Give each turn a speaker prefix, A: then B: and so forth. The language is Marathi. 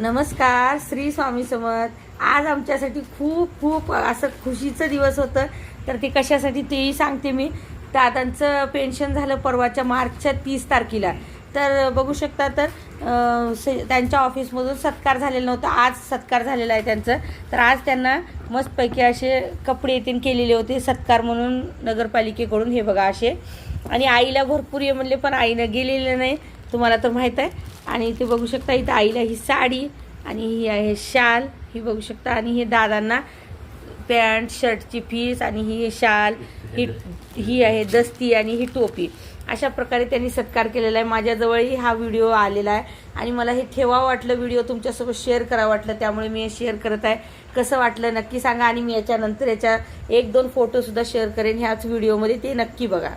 A: नमस्कार, श्री स्वामी समर्थ. आज आमच्यासाठी खूप खूप असं खुशीचं दिवस होतं. तर ते कशासाठी तेही सांगते मी. दादांचं पेन्शन झालं परवाच्या मार्चच्या 30 तारखेला. तर बघू शकता, तर त्यांच्या ऑफिसमधून सत्कार झालेला नव्हता, आज सत्कार झालेला आहे त्यांचं. तर आज त्यांना मस्तपैकी असे कपडे येतील केलेले होते सत्कार म्हणून नगरपालिकेकडून. हे बघा असे. आणि आईला भरपूर ये म्हणले, पण आईनं गेलेलं नाही, तुम्हाला तर माहीत आहे. आणि इथे बघू शकता, इथं आईला ही साडी आणि ही आहे शाल, ही बघू शकता. आणि हे दादांना पॅन्ट शर्टची फीस आणि ही शाल, ही आहे दस्ती आणि ही टोपी. अशा प्रकारे त्यांनी सत्कार केलेला आहे. माझ्याजवळही हा व्हिडिओ आलेला आहे आणि मला हे ठेवावं वाटलं, व्हिडिओ तुमच्यासोबत शेअर करावं वाटलं, त्यामुळे मी हे शेअर करत आहे. कसं वाटलं नक्की सांगा. आणि मी याच्यानंतर याच्या 1-2 फोटोसुद्धा शेअर करेन ह्याच व्हिडिओमध्ये, ते नक्की बघा.